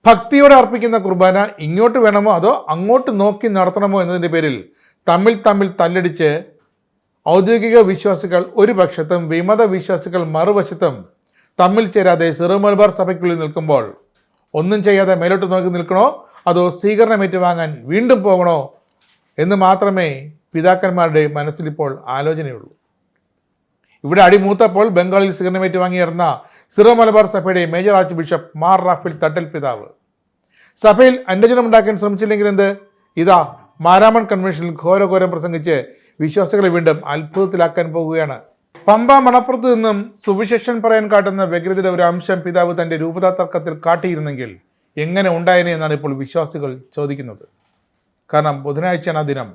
ഭക്തിയോടെ അർപ്പിക്കുന്ന കുർബാന ഇങ്ങോട്ട് വേണമോ അതോ അങ്ങോട്ട് നോക്കി നടത്തണമോ എന്നതിൻ്റെ പേരിൽ തമ്മിൽ തല്ലടിച്ച് ഔദ്യോഗിക വിശ്വാസികൾ ഒരു പക്ഷത്തും വിമത വിശ്വാസികൾ മറുവശത്തും തമ്മിൽ ചേരാതെ സിറോ മലബാർ സഭയ്ക്കുള്ളിൽ നിൽക്കുമ്പോൾ ഒന്നും ചെയ്യാതെ മേലോട്ട് നോക്കി നിൽക്കണോ അതോ സ്വീകരണം ഏറ്റുവാങ്ങാൻ വീണ്ടും പോകണോ എന്ന് മാത്രമേ പിതാക്കന്മാരുടെ മനസ്സിലിപ്പോൾ ആലോചനയുള്ളൂ. ഇവിടെ അടിമൂത്തപ്പോൾ ബംഗാളിൽ സ്വീകരണം ഏറ്റുവാങ്ങിയിരുന്ന സിറോ മലബാർ സഭയുടെ major archbishop Mar Raphael Thattil പിതാവ് സഭയിൽ അന്യജനമുണ്ടാക്കാൻ ശ്രമിച്ചില്ലെങ്കിൽ എന്ത്, ഇതാ മാരാമൺ കൺവെൻഷനിൽ ഘോരഘോരം പ്രസംഗിച്ച് വിശ്വാസികളെ വീണ്ടും അത്ഭുതത്തിലാക്കാൻ പോകുകയാണ്. പമ്പ മണപ്പുറത്ത് നിന്നും സുവിശേഷൻ പറയാൻ കാട്ടുന്ന വ്യഗ്രതയുടെ ഒരു അംശം പിതാവ് തൻ്റെ രൂപതാ തർക്കത്തിൽ കാട്ടിയിരുന്നെങ്കിൽ എങ്ങനെ ഉണ്ടായേനെ എന്നാണ് ഇപ്പോൾ വിശ്വാസികൾ ചോദിക്കുന്നത്. കാരണം ബുധനാഴ്ചയാണ് ആ ദിനം.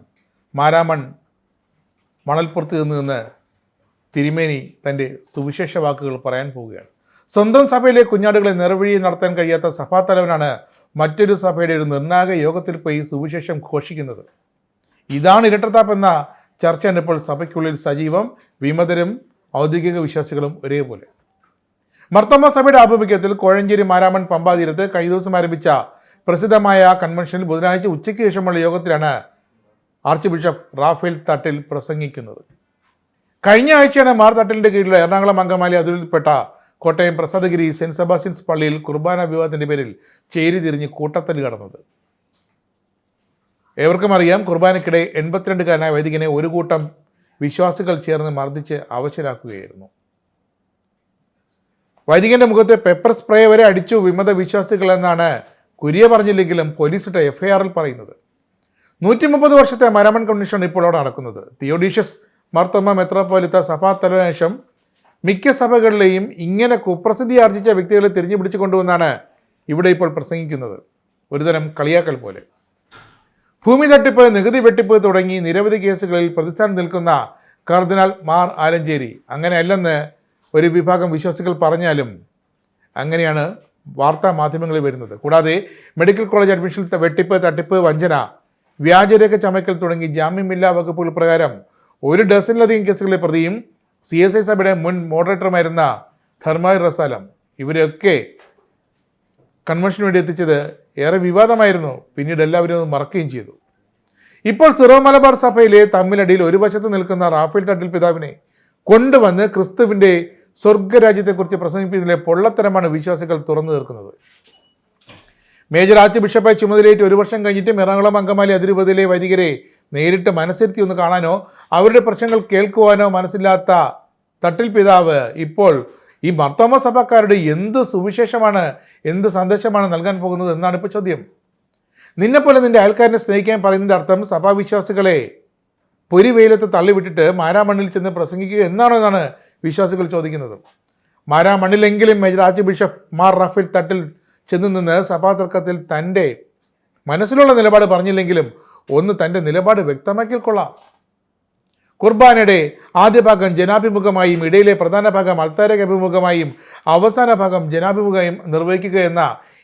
മാരാമൺ മണൽപ്പുറത്ത് നിന്ന് തിരുമേനി തൻ്റെ സുവിശേഷ വാക്കുകൾ പറയാൻ പോവുകയാണ്. സ്വന്തം സഭയിലെ കുഞ്ഞാടുകളെ നിറവഴി നടത്താൻ കഴിയാത്ത സഭാതലവനാണ് മറ്റൊരു സഭയുടെ ഒരു നിർണായക യോഗത്തിൽ പോയി സുവിശേഷം ഘോഷിക്കുന്നത്. ഇതാണ് ഇരട്ടത്താപ്പ് എന്ന ചർച്ചയാണ് ഇപ്പോൾ സഭയ്ക്കുള്ളിൽ സജീവം. വിമതരും ഔദ്യോഗിക വിശ്വാസികളും ഒരേപോലെ. മർത്തോമ സഭയുടെ ആഭിമുഖ്യത്തിൽ കോഴഞ്ചേരി മാരാമൺ പമ്പാതീരത്ത് കഴിഞ്ഞ ദിവസം ആരംഭിച്ച പ്രസിദ്ധമായ കൺവെൻഷനിൽ ബുധനാഴ്ച ഉച്ചയ്ക്ക് ശേഷമുള്ള യോഗത്തിലാണ് ആർച്ച് ബിഷപ്പ് റാഫേൽ തട്ടിൽ പ്രസംഗിക്കുന്നത്. കഴിഞ്ഞ ആഴ്ചയാണ് മാർ തട്ടിലിൻ്റെ കീഴിലുള്ള എറണാകുളം അങ്കമാലി അതിരുൾപ്പെട്ട കോട്ടയം പ്രസാദഗിരി സെൻറ്റ് സെബാസ്റ്റ്യൻസ് പള്ളിയിൽ കുർബാന വിവാദത്തിൻ്റെ പേരിൽ ചേരി തിരിഞ്ഞ് കൂട്ടത്തല്ല് കടന്നത്. ഏവർക്കും അറിയാം, കുർബാനയ്ക്കിടെ 82കാരനായ വൈദികനെ ഒരു കൂട്ടം വിശ്വാസികൾ ചേർന്ന് മർദ്ദിച്ച് അവശരാക്കുകയായിരുന്നു. വൈദികന്റെ മുഖത്ത് പെപ്പർ സ്പ്രേ വരെ അടിച്ചു വിമത വിശ്വാസികൾ എന്നാണ് കുരിയ പറഞ്ഞില്ലെങ്കിലും പോലീസിട്ട എഫ്ഐആറിൽ പറയുന്നത്. 130 വർഷത്തെ മാരാമൺ കൺവെൻഷൻ ഇപ്പോൾ അവിടെ നടക്കുന്നത്. തിയോഡീഷ്യസ് മാർത്തോമ മെത്രോപ്പൊലിത്ത സഭാ തലവനേഷം മിക്ക സഭകളിലെയും ഇങ്ങനെ കുപ്രസിദ്ധി ആർജിച്ച വ്യക്തികളെ തിരിഞ്ഞു പിടിച്ചു കൊണ്ടുവന്നാണ് ഇവിടെ ഇപ്പോൾ പ്രസംഗിക്കുന്നത്. ഒരുതരം കളിയാക്കൽ പോലെ. ഭൂമി തട്ടിപ്പ്, നികുതി വെട്ടിപ്പ് തുടങ്ങി നിരവധി കേസുകളിൽ പ്രതിസ്ഥാനം നിൽക്കുന്ന കർദിനാൾ മാർ ആലഞ്ചേരി അങ്ങനെയല്ലെന്ന് ഒരു വിഭാഗം വിശ്വാസികൾ പറഞ്ഞാലും അങ്ങനെയാണ് വാർത്താ മാധ്യമങ്ങളിൽ വരുന്നത്. കൂടാതെ മെഡിക്കൽ കോളേജ് അഡ്മിഷനിൽ വെട്ടിപ്പ്, തട്ടിപ്പ്, വഞ്ചന, വ്യാജരേഖ ചമയ്ക്കൽ തുടങ്ങി ജാമ്യമില്ലാ വകുപ്പുകൾ പ്രകാരം 1 ഡസനിലധികം കേസുകളിലെ പ്രതിയും CSI സഭയുടെ മുൻ മോഡറേറ്ററുമായിരുന്ന ധർമായി റസാലം ഇവരെയൊക്കെ കൺവെൻഷന് വേണ്ടി എത്തിച്ചത് ഏറെ വിവാദമായിരുന്നു. പിന്നീട് എല്ലാവരും അത് മറക്കുകയും ചെയ്തു. ഇപ്പോൾ സിറോ മലബാർ സഭയിലെ തമ്മിലടിയിൽ ഒരു വശത്ത് നിൽക്കുന്ന റാഫേൽ തട്ടിൽ പിതാവിനെ കൊണ്ടുവന്ന് ക്രിസ്തുവിൻ്റെ സ്വർഗരാജ്യത്തെക്കുറിച്ച് പ്രസംഗിപ്പിക്കുന്നതിലെ പൊള്ളത്തരമാണ് വിശ്വാസികൾ തുറന്നു തീർക്കുന്നത്. മേജർ ആർച്ച് ബിഷപ്പായി ചുമതലയേറ്റ് 1 വർഷം കഴിഞ്ഞിട്ടും എറണാകുളം അങ്കമാലി അതിരൂപതയിലെ വൈദികരെ നേരിട്ട് മനസ്സിരുത്തി ഒന്ന് കാണാനോ അവരുടെ പ്രശ്നങ്ങൾ കേൾക്കുവാനോ മനസ്സില്ലാത്ത തട്ടിൽ പിതാവ് ഇപ്പോൾ ഈ മർത്തോമ സഭക്കാരുടെ എന്ത് സുവിശേഷമാണ്, എന്ത് സന്ദേശമാണ് നൽകാൻ പോകുന്നത് എന്നാണ് ഇപ്പോൾ ചോദ്യം. നിന്നെപ്പോലെ നിന്റെ അയൽക്കാരനെ സ്നേഹിക്കാൻ പറയുന്നതിൻ്റെ അർത്ഥം സഭാവിശ്വാസികളെ പൊരിവെയിലത്ത് തള്ളിവിട്ടിട്ട് മാരാമണ്ണിൽ ചെന്ന് പ്രസംഗിക്കുക എന്നാണോ എന്നാണ് വിശ്വാസികൾ ചോദിക്കുന്നത്. മാരാമണ്ണിലെങ്കിലും major archbishop Mar Raphael Thattil ചെന്ന് നിന്ന് സഭാതർക്കത്തിൽ തൻ്റെ മനസ്സിലുള്ള നിലപാട് പറഞ്ഞില്ലെങ്കിലും ഒന്ന് തൻ്റെ നിലപാട് വ്യക്തമാക്കിക്കൊള്ളാം. കുർബാനയുടെ ആദ്യ ഭാഗം ജനാഭിമുഖമായും ഇടയിലെ പ്രധാന ഭാഗം അൾത്താരയ്ക്ക് അഭിമുഖമായും അവസാന ഭാഗം ജനാഭിമുഖമായും നിർവഹിക്കുക എന്ന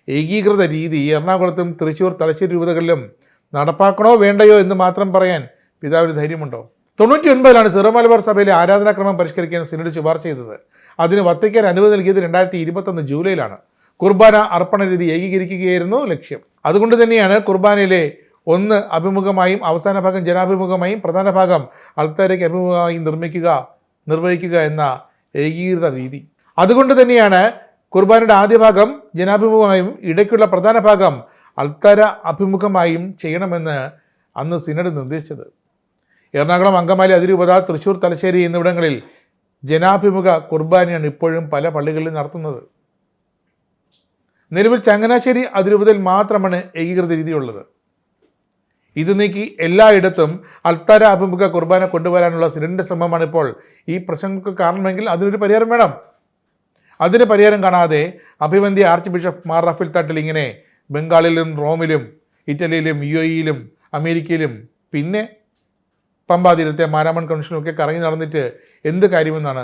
ഏകീകൃത രീതി എറണാകുളത്തും തൃശ്ശൂർ, തലശ്ശേരി രൂപതകളിലും നടപ്പാക്കണോ വേണ്ടയോ എന്ന് മാത്രം പറയാൻ പിതാവിന് ധൈര്യമുണ്ടോ? 99-ലാണ് സിറോ മലബാർ സഭയിലെ ആരാധനാക്രമം പരിഷ്കരിക്കാൻ സിനഡ് ശുപാർശ ചെയ്തത്. അതിന് വത്തിക്കാൻ അനുമതി നൽകിയത് 2021 ജൂലൈയിലാണ്. കുർബാന അർപ്പണ രീതി ഏകീകരിക്കുകയായിരുന്നു ലക്ഷ്യം. അതുകൊണ്ട് തന്നെയാണ് കുർബാനയിലെ 1 അഭിമുഖമായും അവസാന ഭാഗം ജനാഭിമുഖമായും പ്രധാന ഭാഗം അൾത്താരയ്ക്ക് അഭിമുഖമായും നിർവഹിക്കുക എന്ന ഏകീകൃത രീതി. അതുകൊണ്ട് തന്നെയാണ് കുർബാനയുടെ ആദ്യ ഭാഗം ജനാഭിമുഖമായും ഇടയ്ക്കുള്ള പ്രധാന ഭാഗം അൾത്താര അഭിമുഖമായും ചെയ്യണമെന്ന് അന്ന് സിനഡ് നിർദ്ദേശിച്ചത്. എറണാകുളം അങ്കമാലി അതിരൂപത, തൃശ്ശൂർ, തലശ്ശേരി എന്നിവിടങ്ങളിൽ ജനാഭിമുഖ കുർബാനയാണ് ഇപ്പോഴും പല പള്ളികളിലും നടത്തുന്നത്. നിലവിൽ ചങ്ങനാശ്ശേരി അതിരൂപതയിൽ മാത്രമാണ് ഏകീകൃത രീതിയുള്ളത്. ഇത് നീക്കി എല്ലായിടത്തും അൾത്താര അഭിമുഖ കുർബാന കൊണ്ടുവരാനുള്ള സിനഡിൻ്റെ ശ്രമമാണ് ഇപ്പോൾ ഈ പ്രശ്നങ്ങൾക്ക് കാരണമെങ്കിൽ അതിനൊരു പരിഹാരം വേണം. അതിന് പരിഹാരം കാണാതെ അഭിവന്ദ്യ ആർച്ച് ബിഷപ്പ് മാർ റാഫേൽ തട്ടിൽ ഇങ്ങനെ ബംഗാളിലും റോമിലും ഇറ്റലിയിലും UAE-യിലും അമേരിക്കയിലും പിന്നെ പമ്പാതീരത്തെ മാരാമൺ കൺവെൻഷനൊക്കെ കറങ്ങി നടന്നിട്ട് എന്ത് കാര്യമെന്നാണ്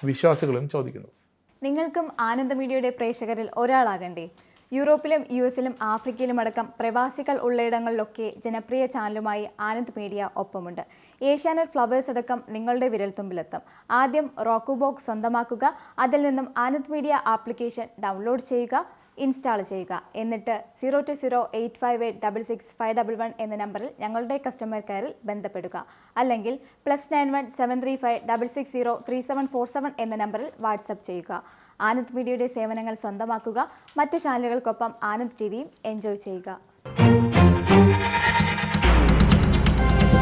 വിശ്വാസികളും ചോദിക്കുന്നത്. നിങ്ങൾക്കും ആനന്ദ മീഡിയയുടെ പ്രേക്ഷകരിൽ ഒരാളാകണ്ടേ? യൂറോപ്പിലും US-ലും ആഫ്രിക്കയിലും അടക്കം പ്രവാസികൾ ഉള്ളയിടങ്ങളിലൊക്കെ ജനപ്രിയ ചാനലുമായി ആനന്ദ് മീഡിയ ഒപ്പമുണ്ട്. ഏഷ്യാനെറ്റ് ഫ്ലവേഴ്സ് അടക്കം നിങ്ങളുടെ വിരൽത്തുമ്പിലെത്തും. ആദ്യം റോക്കു ബോക്സ് സ്വന്തമാക്കുക. അതിൽ നിന്നും ആനന്ദ് മീഡിയ ആപ്ലിക്കേഷൻ ഡൗൺലോഡ് ചെയ്യുക. ഇൻസ്റ്റാൾ ചെയ്യുക. എന്നിട്ട് 0208586651 എന്ന നമ്പറിൽ ഞങ്ങളുടെ കസ്റ്റമർ കെയറിൽ ബന്ധപ്പെടുക. അല്ലെങ്കിൽ +91 735 660 3747 എന്ന നമ്പറിൽ വാട്സപ്പ് ചെയ്യുക. ആനന്ദ് മീഡിയയുടെ സേവനങ്ങൾ സ്വന്തമാക്കുക. മറ്റു ചാനലുകൾക്കൊപ്പം ആനന്ദ് ടിവിയും എൻജോയ് ചെയ്യുക.